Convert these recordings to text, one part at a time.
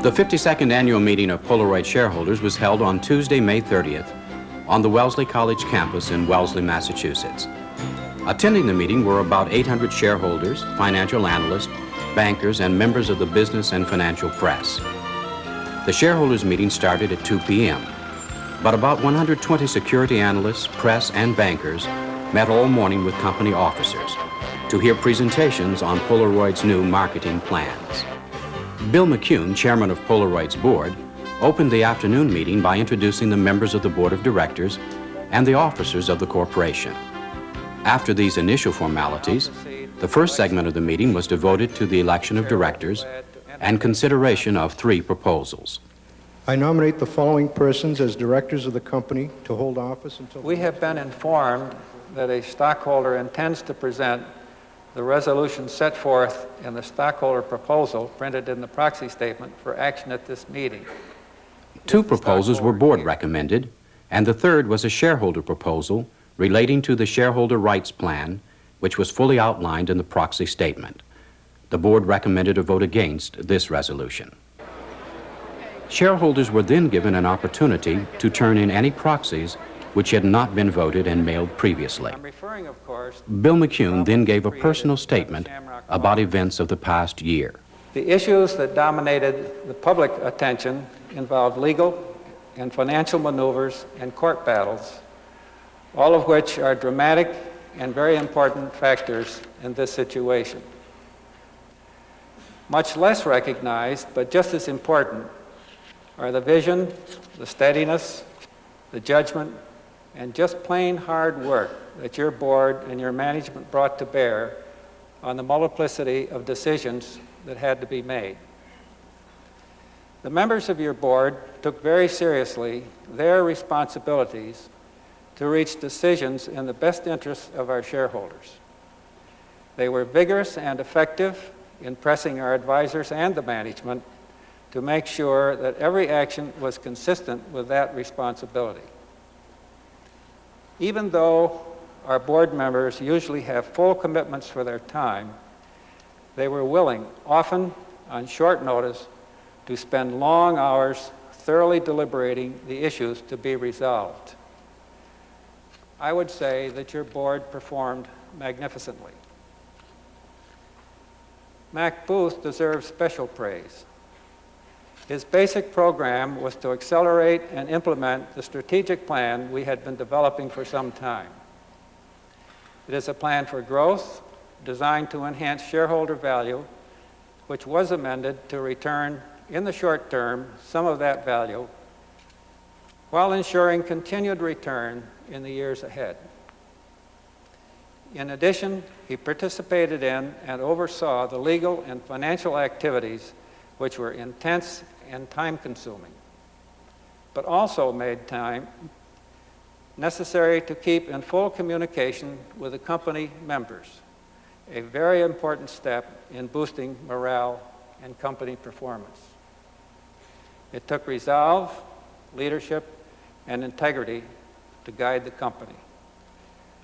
The 52nd annual meeting of Polaroid shareholders was held on Tuesday, May 30th, on the Wellesley College campus in Wellesley, Massachusetts. Attending the meeting were about 800 shareholders, financial analysts, bankers, and members of the business and financial press. The shareholders meeting started at 2 p.m., but about 120 security analysts, press, and bankers met all morning with company officers to hear presentations on Polaroid's new marketing plans. Bill McCune, chairman of Polaroid's board, opened the afternoon meeting by introducing the members of the board of directors and the officers of the corporation. After these initial formalities, the first segment of the meeting was devoted to the election of directors and consideration of 3 proposals. I nominate the following persons as directors of the company to hold office until... We have been informed that a stockholder intends to present the resolution set forth in the stockholder proposal printed in the proxy statement for action at this meeting. 2 proposals were board recommended, and the third was a shareholder proposal relating to the shareholder rights plan, which was fully outlined in the proxy statement. The board recommended a vote against this resolution. Shareholders were then given an opportunity to turn in any proxies which had not been voted and mailed previously. I'm referring, of course, Bill McCune then gave a personal statement about events of the past year. the issues that dominated the public attention involved legal and financial maneuvers and court battles, all of which are dramatic and very important factors in this situation. Much less recognized, but just as important, are the vision, the steadiness, the judgment, and just plain hard work that your board and your management brought to bear on the multiplicity of decisions that had to be made. The members of your board took very seriously their responsibilities to reach decisions in the best interest of our shareholders. They were vigorous and effective in pressing our advisors and the management to make sure that every action was consistent with that responsibility. Even though our board members usually have full commitments for their time, they were willing, often on short notice, to spend long hours thoroughly deliberating the issues to be resolved. I would say that your board performed magnificently. Mac Booth deserves special praise. His basic program was to accelerate and implement the strategic plan we had been developing for some time. It is a plan for growth designed to enhance shareholder value, which was amended to return in the short term some of that value while ensuring continued return in the years ahead. In addition, he participated in and oversaw the legal and financial activities which were intense and time-consuming, but also made time necessary to keep in full communication with the company members, a very important step in boosting morale and company performance. It took resolve, leadership, and integrity to guide the company.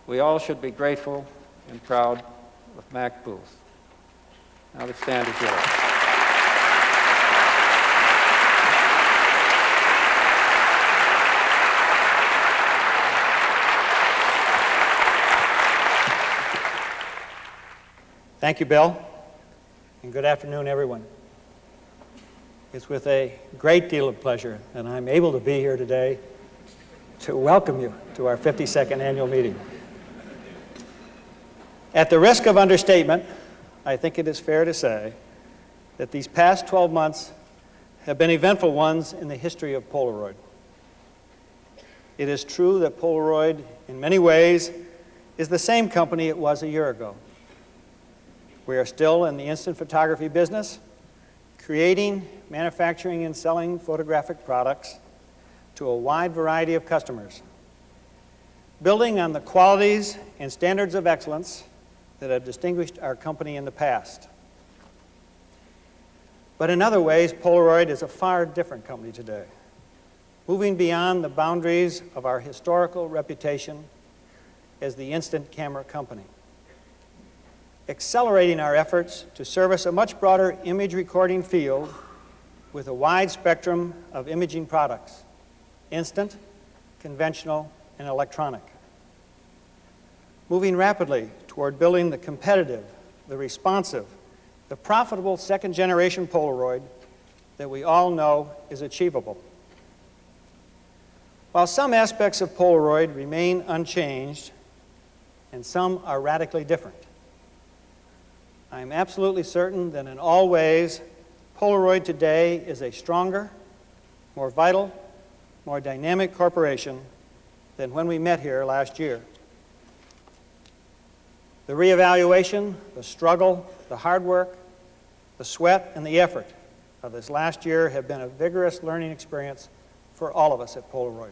We all should be grateful and proud of Mac Booth. Now the stand is yours. Thank you, Bill, and good afternoon, everyone. It's with a great deal of pleasure that I'm able to be here today to welcome you to our 52nd annual meeting. At the risk of understatement, I think it is fair to say that these past 12 months have been eventful ones in the history of Polaroid. It is true that Polaroid, in many ways, is the same company it was a year ago. We are still in the instant photography business, creating, manufacturing, and selling photographic products to a wide variety of customers, building on the qualities and standards of excellence that have distinguished our company in the past. But in other ways, Polaroid is a far different company today, moving beyond the boundaries of our historical reputation as the instant camera company, accelerating our efforts to service a much broader image recording field with a wide spectrum of imaging products, instant, conventional, and electronic. Moving rapidly toward building the competitive, the responsive, the profitable second-generation Polaroid that we all know is achievable. While some aspects of Polaroid remain unchanged, and some are radically different, I am absolutely certain that in all ways, Polaroid today is a stronger, more vital, more dynamic corporation than when we met here last year. The reevaluation, the struggle, the hard work, the sweat, and the effort of this last year have been a vigorous learning experience for all of us at Polaroid.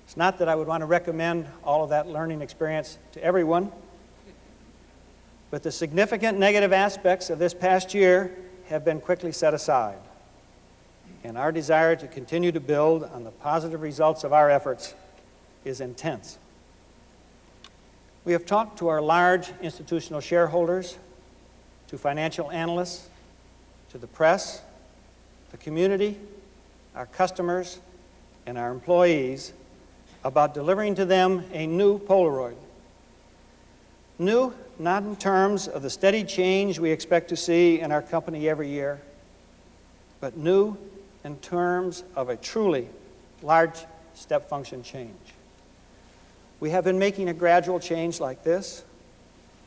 It's not that I would want to recommend all of that learning experience to everyone, but the significant negative aspects of this past year have been quickly set aside, and our desire to continue to build on the positive results of our efforts is intense. We have talked to our large institutional shareholders, to financial analysts, to the press, the community, our customers, and our employees about delivering to them a new Polaroid. New, not in terms of the steady change we expect to see in our company every year, but new in terms of a truly large step function change. We have been making a gradual change like this.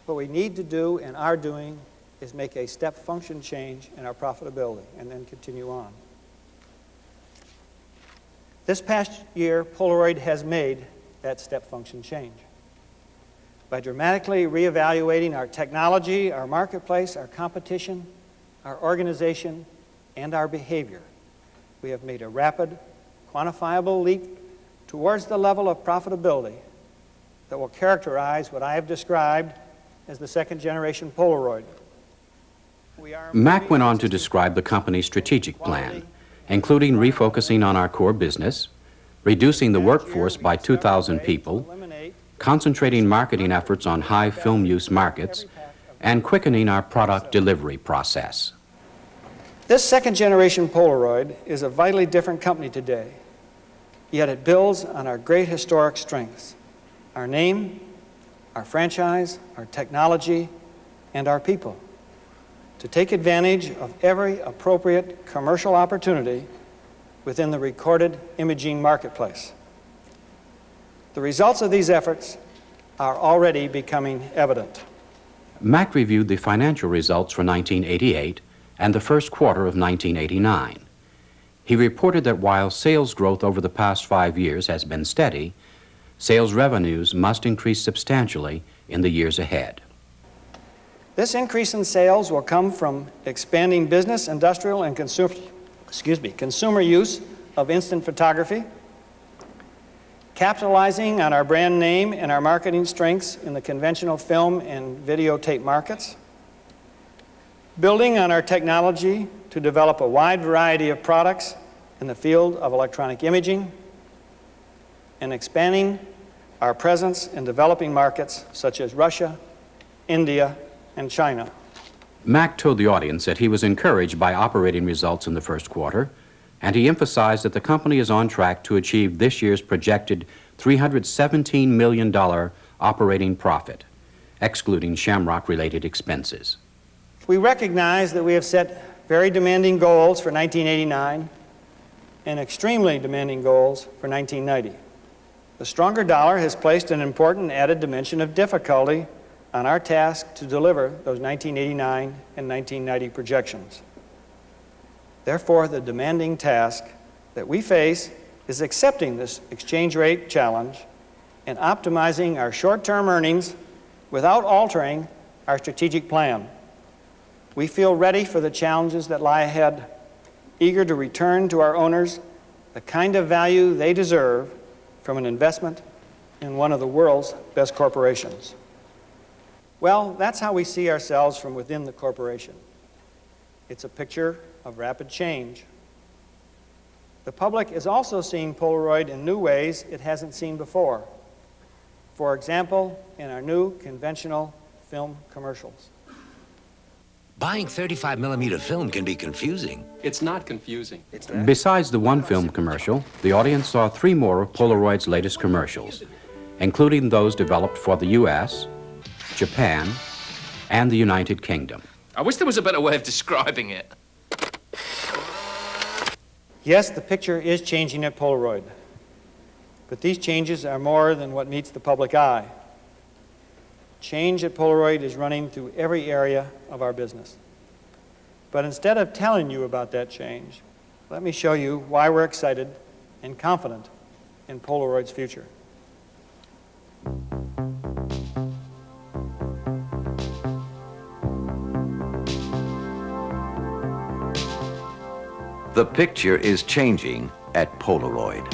What we need to do and are doing is make a step function change in our profitability and then continue on. This past year, Polaroid has made that step function change by dramatically reevaluating our technology, our marketplace, our competition, our organization, and our behavior. We have made a rapid, quantifiable leap towards the level of profitability that will characterize what I have described as the second-generation Polaroid. Mac went on to describe the company's strategic plan, including refocusing on our core business, reducing the workforce by 2,000 people, concentrating marketing efforts on high film use markets, and quickening our product delivery process. This second-generation Polaroid is a vitally different company today, yet it builds on our great historic strengths: our name, our franchise, our technology, and our people, to take advantage of every appropriate commercial opportunity within the recorded imaging marketplace. The results of these efforts are already becoming evident. Mac reviewed the financial results for 1988 and the first quarter of 1989. He reported that while sales growth over the past 5 years has been steady, sales revenues must increase substantially in the years ahead. This increase in sales will come from expanding business, industrial, and consumer use of instant photography, capitalizing on our brand name and our marketing strengths in the conventional film and videotape markets, building on our technology to develop a wide variety of products in the field of electronic imaging, and expanding our presence in developing markets such as Russia, India, and China. Mac told the audience that he was encouraged by operating results in the first quarter, and he emphasized that the company is on track to achieve this year's projected $317 million operating profit, excluding Shamrock-related expenses. We recognize that we have set very demanding goals for 1989 and extremely demanding goals for 1990. The stronger dollar has placed an important added dimension of difficulty on our task to deliver those 1989 and 1990 projections. Therefore, the demanding task that we face is accepting this exchange rate challenge and optimizing our short-term earnings without altering our strategic plan. We feel ready for the challenges that lie ahead, eager to return to our owners the kind of value they deserve from an investment in one of the world's best corporations. Well, that's how we see ourselves from within the corporation. It's a picture of rapid change. The public is also seeing Polaroid in new ways it hasn't seen before. For example, in our new conventional film commercials. Buying 35mm film can be confusing. It's not confusing. Besides the one film commercial, the audience saw 3 more of Polaroid's latest commercials, including those developed for the U.S., Japan, and the United Kingdom. I wish there was a better way of describing it. Yes, the picture is changing at Polaroid, but these changes are more than what meets the public eye. Change at Polaroid is running through every area of our business. But instead of telling you about that change, let me show you why we're excited and confident in Polaroid's future. The picture is changing at Polaroid.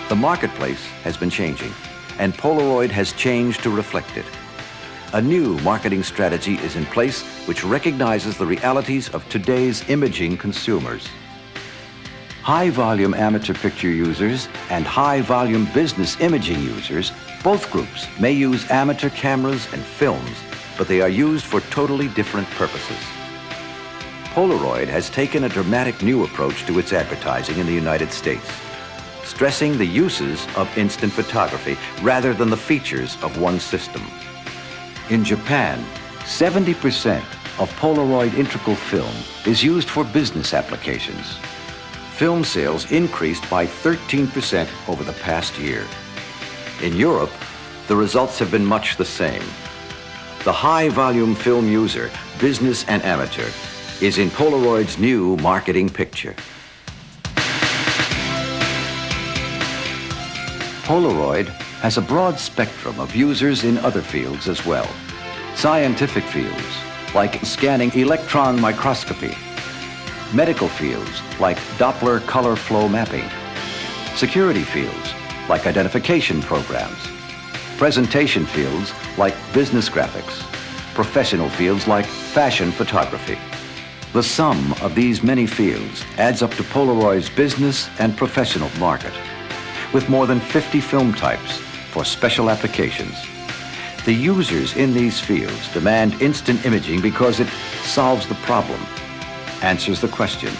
The marketplace has been changing, and Polaroid has changed to reflect it. A new marketing strategy is in place which recognizes the realities of today's imaging consumers. High-volume amateur picture users and high-volume business imaging users, both groups may use amateur cameras and films, but they are used for totally different purposes. Polaroid has taken a dramatic new approach to its advertising in the United States, stressing the uses of instant photography rather than the features of one system. In Japan, 70% of Polaroid integral film is used for business applications. Film sales increased by 13% over the past year. In Europe, the results have been much the same. The high-volume film user, business and amateur, is in Polaroid's new marketing picture. Polaroid has a broad spectrum of users in other fields as well. Scientific fields, like scanning electron microscopy. Medical fields, like Doppler color flow mapping. Security fields, like identification programs. Presentation fields, like business graphics. Professional fields, like fashion photography. The sum of these many fields adds up to Polaroid's business and professional market, with more than 50 film types for special applications. The users in these fields demand instant imaging because it solves the problem, answers the question,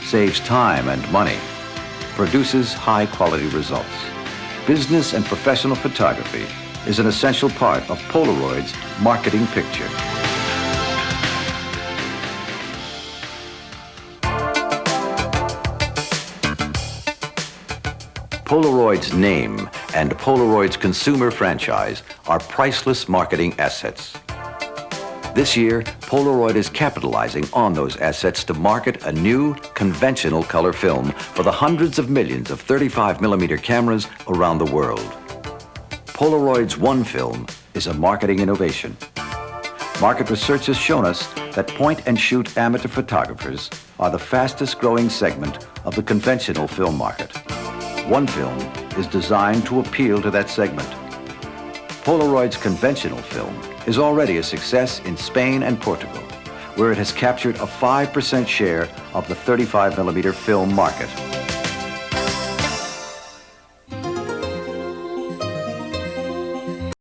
saves time and money, produces high-quality results. Business and professional photography is an essential part of Polaroid's marketing picture. Polaroid's name and Polaroid's consumer franchise are priceless marketing assets. This year, Polaroid is capitalizing on those assets to market a new conventional color film for the hundreds of millions of 35mm cameras around the world. Polaroid's One Film is a marketing innovation. Market research has shown us that point-and-shoot amateur photographers are the fastest growing segment of the conventional film market. One Film is designed to appeal to that segment. Polaroid's conventional film is already a success in Spain and Portugal, where it has captured a 5% share of the 35mm film market.